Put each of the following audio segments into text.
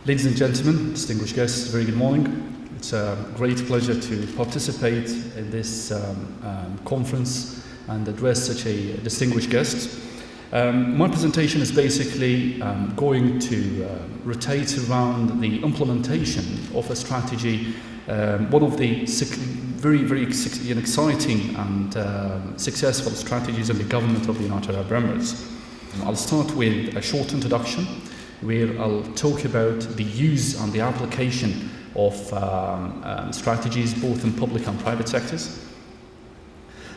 Ladies and gentlemen, distinguished guests, very good morning. It's a great pleasure to participate in this conference and address such a distinguished guest. My presentation is basically going to rotate around the implementation of a strategy, one of the very exciting and successful strategies in the government of the United Arab Emirates. I'll start with a short introduction where I'll talk about the use and the application of strategies both in public and private sectors.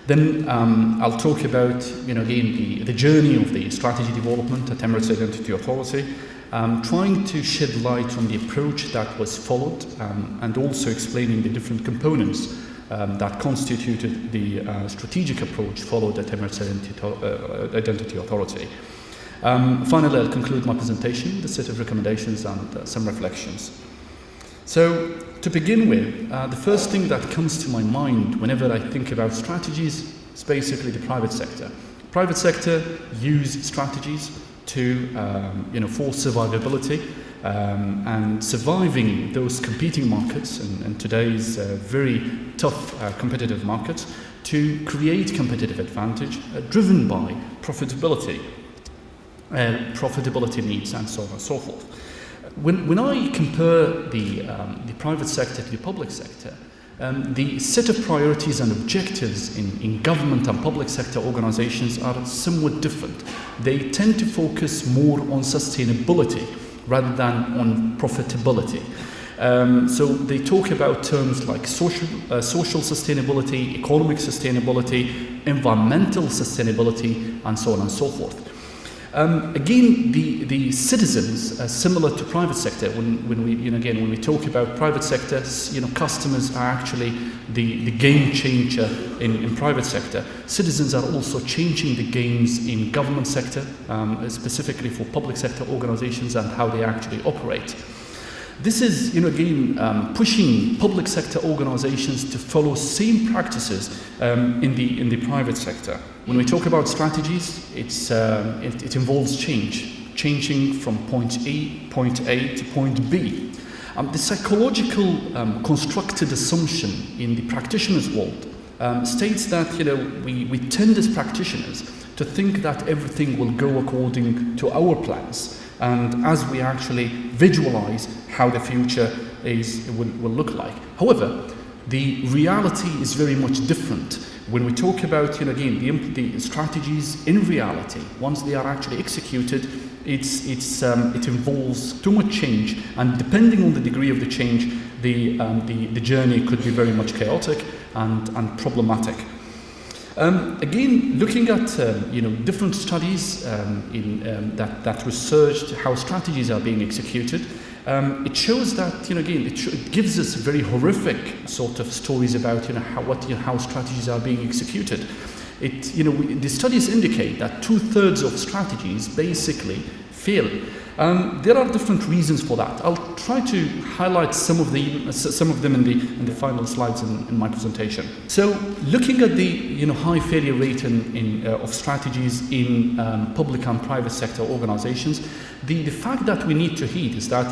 Then I'll talk about, again, the journey of the strategy development at Emirates Identity Authority, trying to shed light on the approach that was followed, and also explaining the different components that constituted the strategic approach followed at Emirates Identity Authority. Finally, I'll conclude my presentation with a set of recommendations and some reflections. So, to begin with, the first thing that comes to my mind whenever I think about strategies is basically the private sector. Private sector use strategies to, for survivability and surviving those competing markets in today's very tough competitive markets, to create competitive advantage driven by profitability needs and so on and so forth. When I compare the private sector to the public sector, the set of priorities and objectives in government and public sector organizations are somewhat different. They tend to focus more on sustainability rather than on profitability. So they talk about terms like social sustainability, economic sustainability, environmental sustainability, and so on and so forth. Again, the citizens, similar to private sector, when we talk about private sector, customers are actually the game changer in private sector. Citizens are also changing the games in government sector, specifically for public sector organizations and how they actually operate. This is, pushing public sector organizations to follow same practices in the private sector. When we talk about strategies, it involves changing from point A to point B. The psychological constructed assumption in the practitioner's world states that we tend as practitioners to think that everything will go according to our plans, and as we actually visualize how the future will look like. However, the reality is very much different. When we talk about, the strategies in reality, once they are actually executed, it involves too much change, and depending on the degree of the change, the journey could be very much chaotic and problematic. Again, looking at different studies that researched how strategies are being executed, it shows that it gives us very horrific sort of stories about how strategies are being executed. The studies indicate that 2/3 of strategies basically fail. There are different reasons for that. I'll try to highlight some of them in the final slides in my presentation. So, looking at the high failure rate of strategies in public and private sector organizations, the fact that we need to heed is that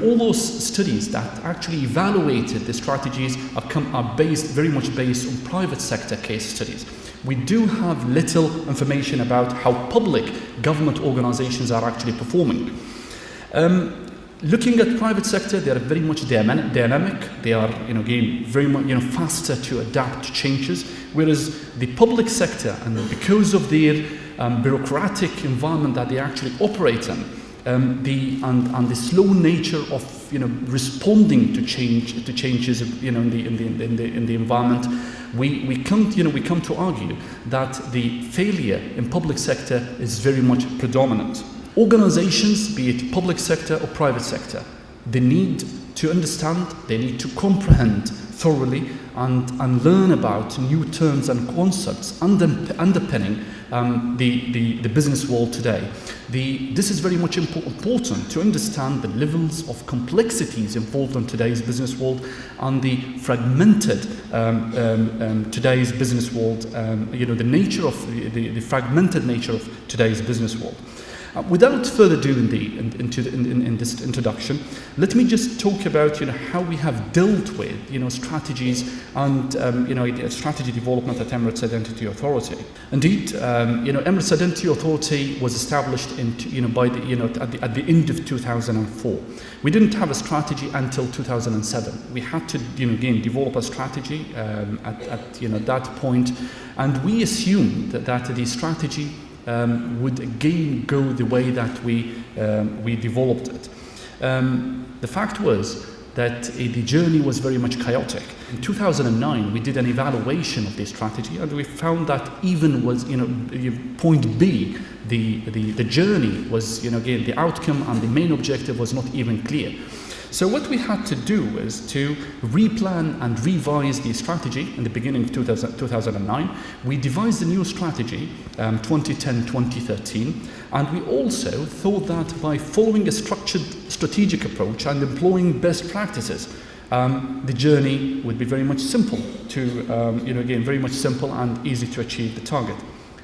all those studies that actually evaluated the strategies are very much based on private sector case studies. We do have little information about how public government organizations are actually performing. Looking at private sector, they are very much dynamic. They are, very much, faster to adapt to changes. Whereas the public sector, and because of their bureaucratic environment that they actually operate in, and the slow nature of responding to changes in the environment, we come to argue that the failure in public sector is very much predominant. Organizations, be it public sector or private sector, they need to understand, they need to comprehend thoroughly and learn about new terms and concepts underpinning the business world today. This is very much important to understand the levels of complexities involved in today's business world and the fragmented today's business world, the nature of the fragmented nature of today's business world. Without further ado in this introduction, let me just talk about how we have dealt with strategies and strategy development at Emirates Identity Authority. Indeed, Emirates Identity Authority was established at the end of 2004. We didn't have a strategy until 2007. We had to develop a strategy at that point, and we assumed that the strategy would again go the way that we developed it. The fact was that the journey was very much chaotic. In 2009, we did an evaluation of this strategy, and we found that even was point B, the journey was again the outcome and the main objective was not even clear. So what we had to do was to replan and revise the strategy in the beginning of 2009. We devised a new strategy, 2010-2013, and we also thought that by following a structured strategic approach and employing best practices, the journey would be very much simple very much simple and easy to achieve the target.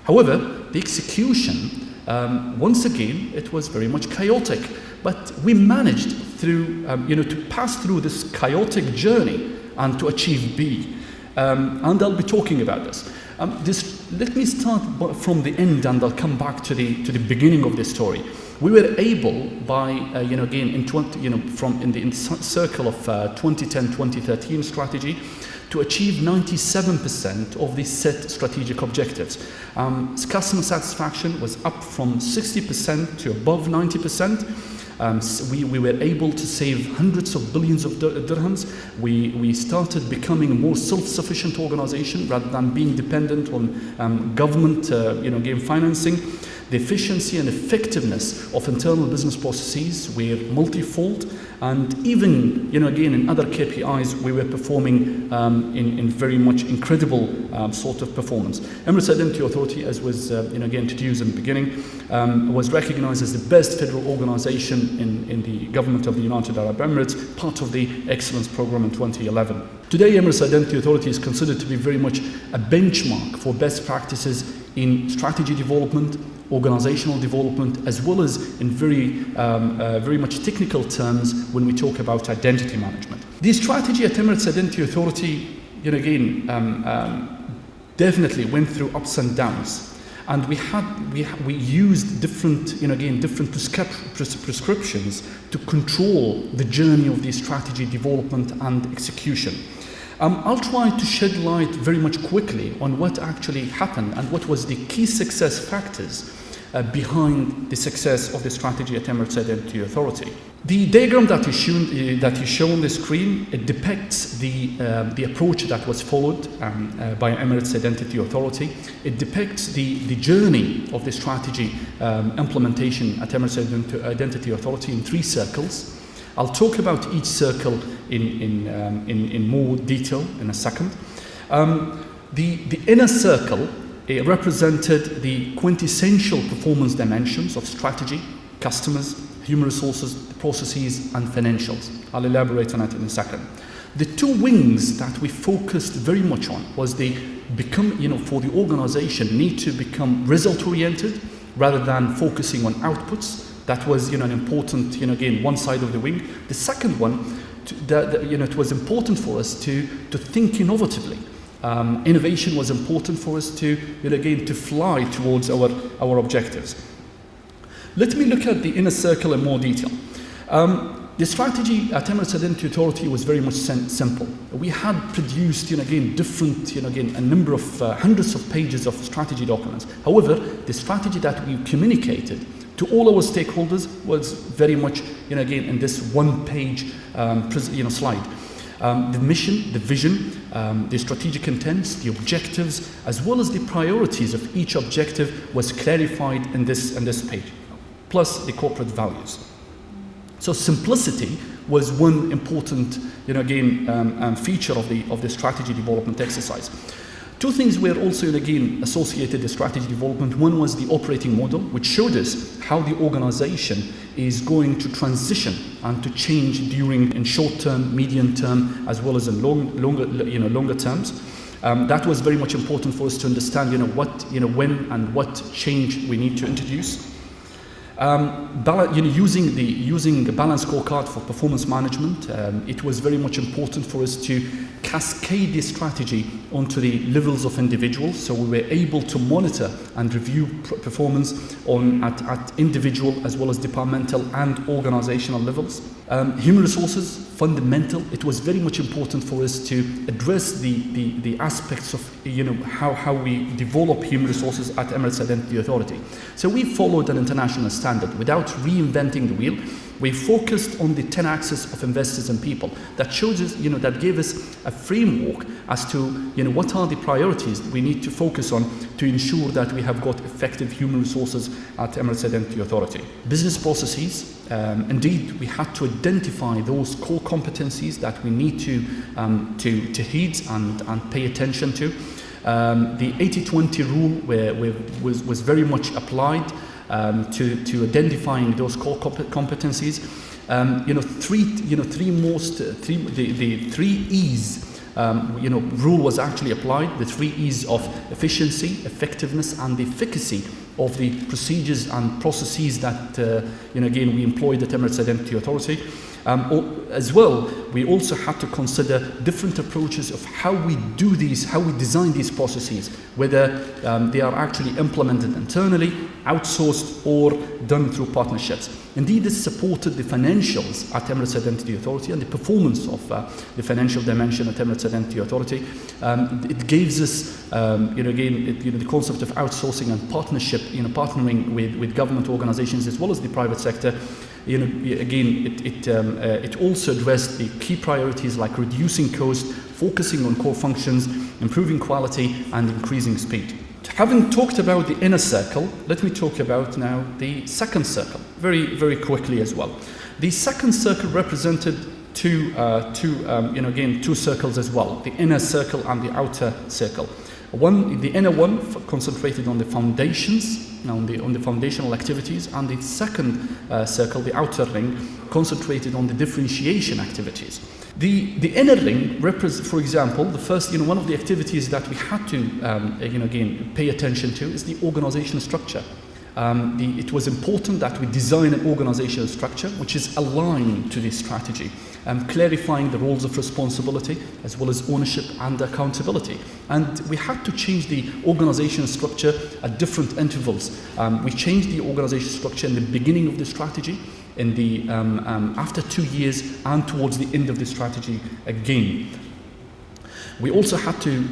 However, the execution, once again, it was very much chaotic, but we managed to pass through this chaotic journey and to achieve B. And I'll be talking about this. Let me start from the end, and I'll come back to the beginning of the story. We were able, by in the circle of 2010-2013 strategy, to achieve 97% of the set strategic objectives. Customer satisfaction was up from 60% to above 90%. We were able to save hundreds of billions of dirhams. We started becoming a more self-sufficient organization rather than being dependent on government financing. The efficiency and effectiveness of internal business processes were multifold, and even in other KPIs we were performing in very much incredible sort of performance. Emirates Identity Authority, as was introduced in the beginning, was recognized as the best federal organization in the government of the United Arab Emirates, part of the Excellence Program in 2011. Today, Emirates Identity Authority is considered to be very much a benchmark for best practices in strategy development, organizational development, as well as in very much technical terms when we talk about identity management. The strategy at Emirates Identity Authority, definitely went through ups and downs, and we used different prescriptions to control the journey of the strategy development and execution. I'll try to shed light very much quickly on what actually happened and what was the key success factors behind the success of the strategy at Emirates Identity Authority. The diagram that you show on the screen, it depicts the approach that was followed by Emirates Identity Authority. It depicts the journey of the strategy implementation at Emirates Identity Authority in 3 circles. I'll talk about each circle in more detail in a second. The inner circle represented the quintessential performance dimensions of strategy, customers, human resources, processes, and financials. I'll elaborate on it in a second. The 2 wings that we focused very much on was for the organization need to become result-oriented rather than focusing on outputs. That was an important, one side of the wing. The second one, it was important for us to think innovatively. Innovation was important for us to fly towards our objectives. Let me look at the inner circle in more detail. The strategy at Emirates Identity Authority was very much simple. We had produced, a number of hundreds of pages of strategy documents. However, the strategy that we communicated to all our stakeholders was very much, in this 1-page slide. The mission, the vision, the strategic intents, the objectives, as well as the priorities of each objective was clarified in this page, plus the corporate values. So simplicity was one important, feature of the strategy development exercise. 2 things were also, associated with strategy development. One was the operating model, which showed us how the organization is going to transition and to change in short term, medium term, as well as in longer terms. That was very much important for us to understand, when and what change we need to introduce. Using a balanced scorecard for performance management, it was very much important for us to cascade this strategy onto the levels of individuals. So we were able to monitor and review performance at individual as well as departmental and organizational levels. Human resources, fundamental. It was very much important for us to address the aspects of how we develop human resources at Emirates Identity Authority. So we followed an international standard without reinventing the wheel. We focused on the 10 axes of investors and people. That shows us, that gave us a framework as to, what are the priorities we need to focus on to ensure that we have got effective human resources at Emirates Identity Authority. Business processes, indeed, we had to identify those core competencies that we need to heed and pay attention to. The 80-20 rule was very much applied to identifying those core competencies. The 3 E's rule was actually applied. The 3 E's of efficiency, effectiveness, and the efficacy of the procedures and processes that again we employed at Emirates Identity Authority. As well, we also had to consider different approaches of how we do these, how we design these processes, whether they are actually implemented internally, outsourced, or done through partnerships. Indeed, this supported the financials at Emirates Identity Authority and the performance of the financial dimension at Emirates Identity Authority. It gives us, the concept of outsourcing and partnership, partnering with government organizations as well as the private sector. It also addressed the key priorities like reducing cost, focusing on core functions, improving quality, and increasing speed. Having talked about the inner circle, let me talk about now the second circle, very, very quickly as well. The second circle represented two circles as well, the inner circle and the outer circle. The inner one concentrated on the foundations, on the foundational activities, and the second circle, the outer ring, concentrated on the differentiation activities. The inner ring represents, for example, the first, one of the activities that we had to, pay attention to is the organizational structure. It was important that we design an organizational structure which is aligned to this strategy, clarifying the roles of responsibility as well as ownership and accountability. And we had to change the organizational structure at different intervals. We changed the organizational structure in the beginning of the strategy, in the after 2 years, and towards the end of the strategy again. We also had to,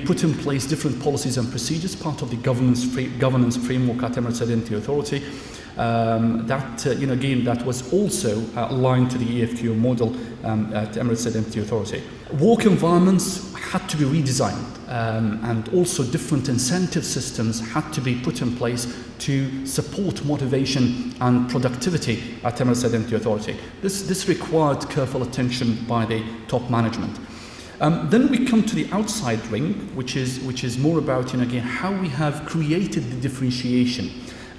put in place different policies and procedures, part of the governance framework at Emirates Identity Authority. That was also aligned to the EFQO model at Emirates Identity Authority. Work environments had to be redesigned, and also different incentive systems had to be put in place to support motivation and productivity at Emirates Identity Authority. This required careful attention by the top management. Then we come to the outside ring, which is more about how we have created the differentiation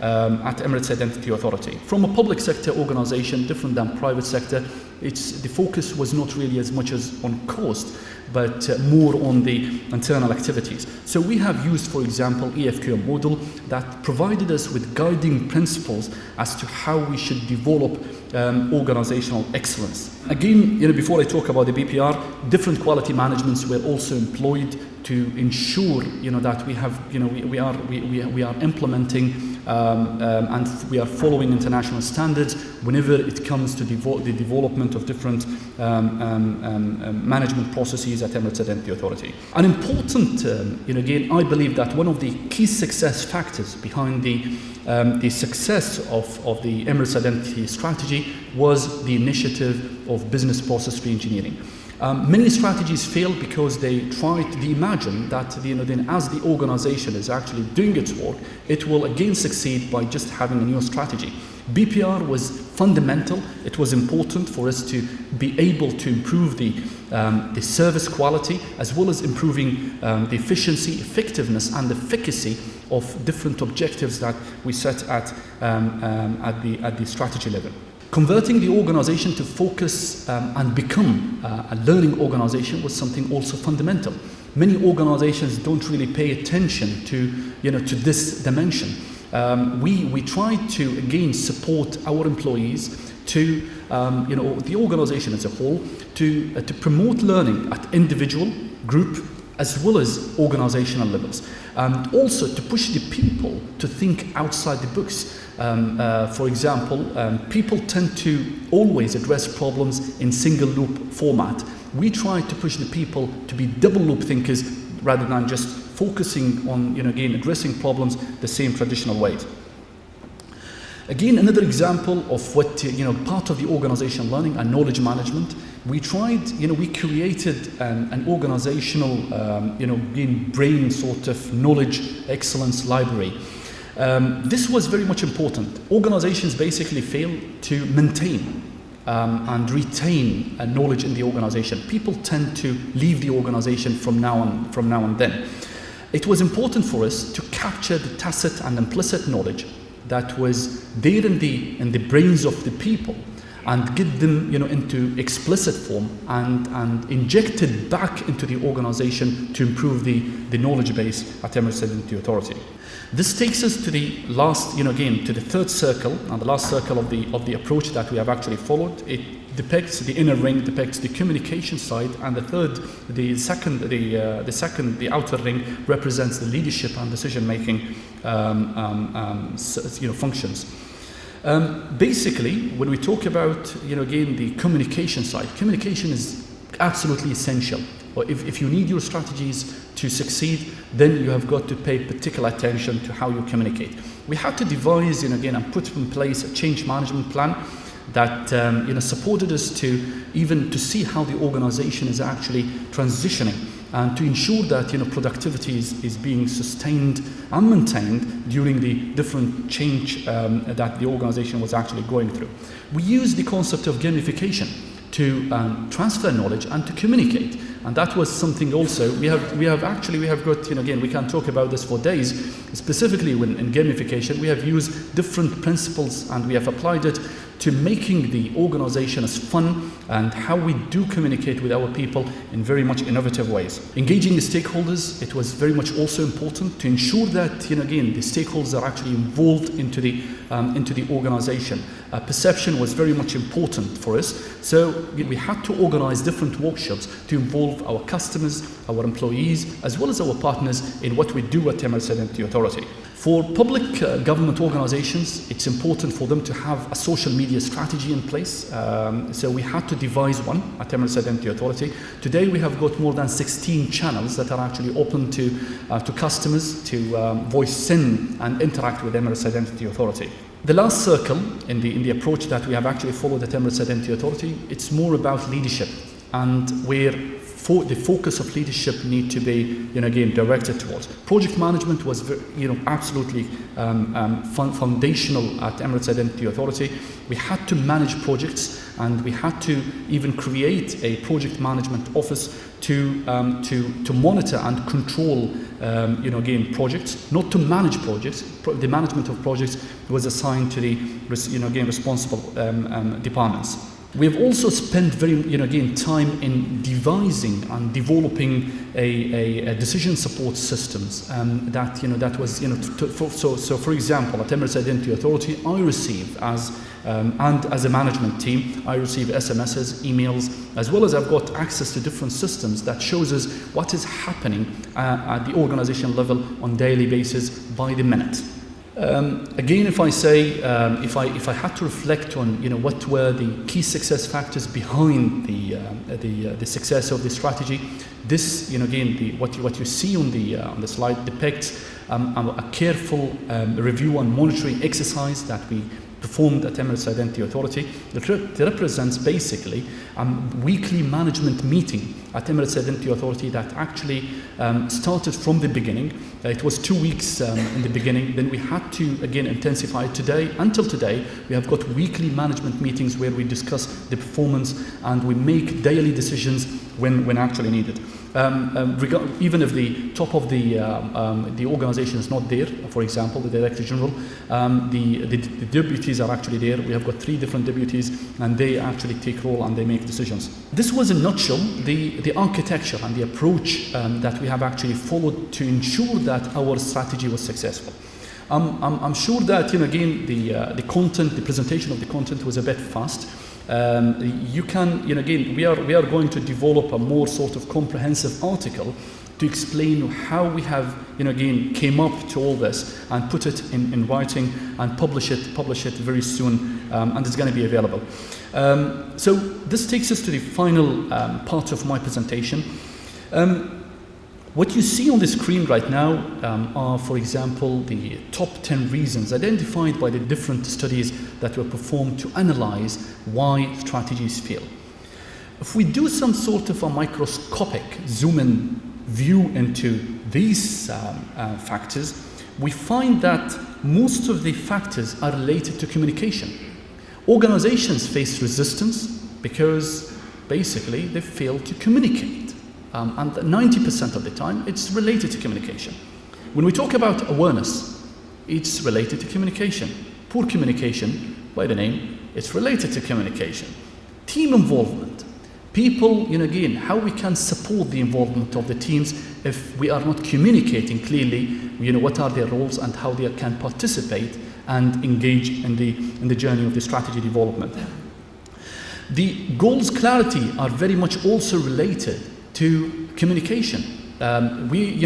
at Emirates Identity Authority. From a public sector organization, different than private sector, the focus was not really as much as on cost, but more on the internal activities. So we have used, for example, EFQO model that provided us with guiding principles as to how we should develop organizational excellence. Again, before I talk about the BPR, different quality managements were also employed to ensure, that we have, we are implementing and we are following international standards whenever it comes to the development of different management processes at Emirates Identity Authority. An important, I believe that one of the key success factors behind the success of the Emirates Identity strategy was the initiative of business process reengineering. Many strategies fail because they try to imagine that then as the organization is actually doing its work, it will again succeed by just having a new strategy. BPR was fundamental. It was important for us to be able to improve the service quality as well as improving the efficiency, effectiveness, and efficacy of different objectives that we set at the strategy level. Converting the organization to focus and become a learning organization was something also fundamental. Many organizations don't really pay attention to this dimension. we tried to again support our employees to, the organization as a whole, to promote learning at individual, group, as well as organizational levels, and also to push the people to think outside the books. For example, people tend to always address problems in single loop format. We try to push the people to be double loop thinkers rather than just focusing on, again, addressing problems the same traditional ways. Again, another example of what, part of the organizational learning and knowledge management, we tried, we created an organizational, brain sort of knowledge excellence library. This was very much important. Organizations basically fail to maintain and retain knowledge in the organization. People tend to leave the organization from now and then. It was important for us to capture the tacit and implicit knowledge that was there in the brains of the people and get them into explicit form and inject it back into the organization to improve the knowledge base at Emirates Identity Authority. This takes us to the last, again, to the third circle, and the last circle of the approach that we have actually followed. It depicts the inner ring, depicts the communication side, and the outer ring represents the leadership and decision-making functions. Basically, when we talk about, again, the communication side, communication is absolutely essential. If you need your strategies to succeed, then you have got to pay particular attention to how you communicate. We had to devise, and put in place a change management plan that supported us to see how the organization is actually transitioning and to ensure that productivity is being sustained and maintained during the different change that the organization was actually going through. We used the concept of gamification to transfer knowledge and to communicate, and that was something also we have got, again, we can talk about this for days. Specifically in gamification, we have used different principles and we have applied it to making the organization as fun and how we do communicate with our people in very much innovative ways. Engaging the stakeholders, it was very much also important to ensure that, again, the stakeholders are actually involved into the organization. Perception was very much important for us, so we had to organize different workshops to involve our customers, our employees, as well as our partners in what we do at Emirates Identity Authority. For public government organizations, it's important for them to have a social media strategy in place. So we had to devise one at Emirates Identity Authority. Today we have got more than 16 channels that are actually open to customers to voice in and interact with Emirates Identity Authority. The last circle in the approach that we have actually followed at Emirates Identity Authority, it's more about leadership and where the focus of leadership need to be, again, directed towards. Project management was, absolutely foundational at Emirates Identity Authority. We had to manage projects, and we had to even create a project management office to monitor and control, again, projects, not to manage projects. The management of projects was assigned to the, responsible departments. We have also spent time in devising and developing a decision support systems that was so for example at Emirates Identity Authority I receive and as a management team I receive SMSs, emails, as well as I've got access to different systems that shows us what is happening at the organization level on daily basis by the minute. Again, if I say, if I had to reflect on, what were the key success factors behind the success of the strategy, this, again, what you see on the slide depicts a careful review and monitoring exercise that we performed at Emirates Identity Authority. That represents basically a weekly management meeting at Emirates Identity Authority that actually started from the beginning. It was 2 weeks in the beginning. Then we had to again intensify it. Until today, we have got weekly management meetings where we discuss the performance and we make daily decisions when actually needed. Even if the top of the organization is not there, for example, the Director General, the deputies are actually there. We have got 3 different deputies and they actually take role and they make decisions. This was in a nutshell the architecture and the approach that we have actually followed to ensure that our strategy was successful. I'm sure that, again, the content, the presentation of the content was a bit fast. You can, again, we are going to develop a more sort of comprehensive article to explain how we have, again, came up to all this and put it in writing and publish it very soon, and it's going to be available. So this takes us to the final part of my presentation. What you see on the screen right now are, for example, the top 10 reasons identified by the different studies that were performed to analyze why strategies fail. If we do some sort of a microscopic zoom-in view into these factors, we find that most of the factors are related to communication. Organizations face resistance because basically they fail to communicate. And 90% of the time, it's related to communication. When we talk about awareness, it's related to communication. Poor communication, by the name, it's related to communication. Team involvement. People, again, how we can support the involvement of the teams if we are not communicating clearly, what are their roles and how they can participate and engage in the journey of the strategy development. The goals clarity are very much also related to communication. We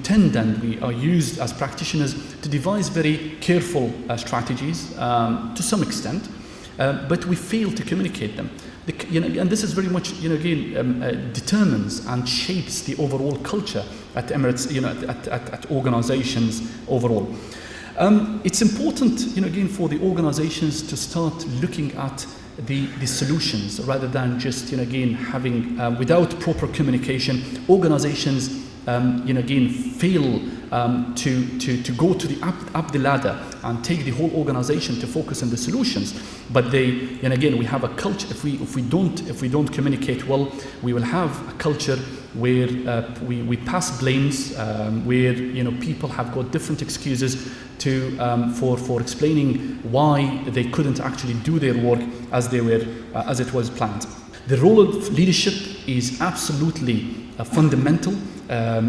tend, and we are used as practitioners to devise very careful strategies to some extent, but we fail to communicate them. And this is very much, determines and shapes the overall culture at Emirates, at organizations overall. It's important, again, for the organizations to start looking at the solutions rather than just, again, having, without proper communication, organizations, again, fail to go to up the ladder and take the whole organization to focus on the solutions. But again, we have a culture. If we don't communicate well, we will have a culture where we pass blames, where people have got different excuses for explaining why they couldn't actually do their work as it was planned. The role of leadership is absolutely fundamental.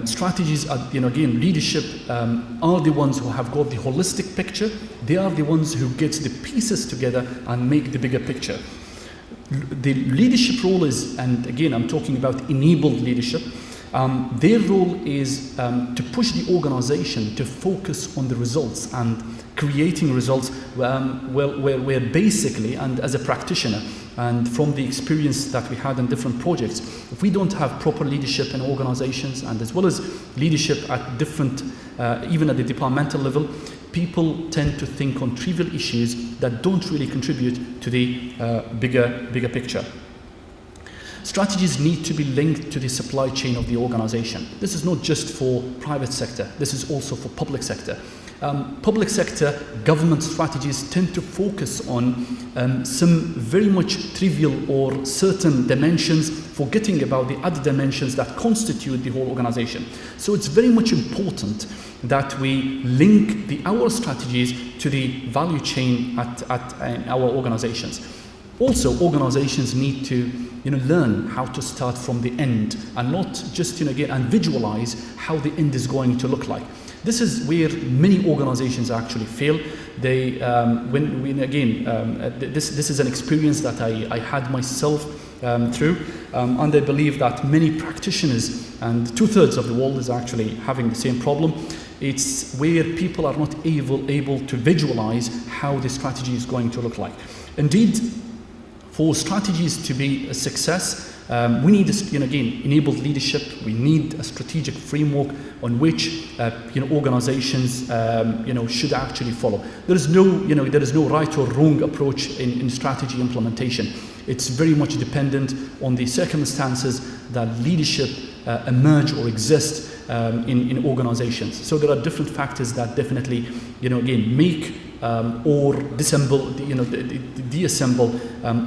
Strategies are, again, leadership are the ones who have got the holistic picture. They are the ones who get the pieces together and make the bigger picture. The leadership role is, and again, I'm talking about enabled leadership. Their role is to push the organization to focus on the results and creating results where basically, and as a practitioner, and from the experience that we had in different projects, if we don't have proper leadership in organizations and as well as leadership at different, even at the departmental level, people tend to think on trivial issues that don't really contribute to the bigger picture. Strategies need to be linked to the supply chain of the organization. This is not just for private sector, this is also for public sector. Public sector government strategies tend to focus on some very much trivial or certain dimensions, forgetting about the other dimensions that constitute the whole organization. So it's very much important that we link our strategies to the value chain at our organizations. Also, organizations need to learn how to start from the end and not just and visualize how the end is going to look like. This is where many organizations actually fail. They, this is an experience that I had myself through, and I believe that many practitioners, and 2/3 of the world is actually having the same problem. It's where people are not able to visualize how the strategy is going to look like. Indeed, for strategies to be a success, we need, enabled leadership. We need a strategic framework on which, organizations, should actually follow. There is no right or wrong approach in strategy implementation. It's very much dependent on the circumstances that leadership emerge or exist in organizations. So there are different factors that definitely, make or deassemble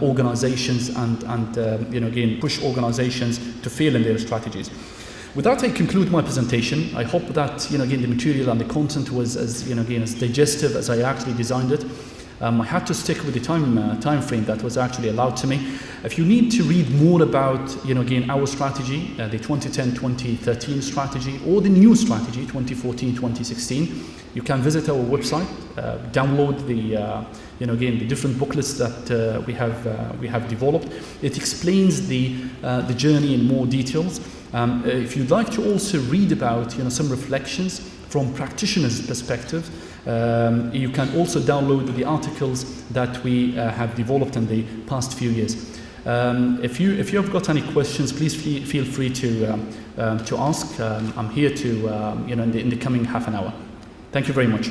organizations and push organizations to fail in their strategies. With that, I conclude my presentation. I hope that the material and the content was as digestive as I actually designed it. I had to stick with the time frame that was actually allowed to me. If you need to read more about, again, our strategy, the 2010-2013 strategy, or the new strategy, 2014-2016, you can visit our website, download the different booklets that we have developed. It explains the journey in more details. If you'd like to also read about some reflections from practitioners' perspective, you can also download the articles that we have developed in the past few years. If you have got any questions, please feel free to ask. I'm here to in the coming half an hour. Thank you very much.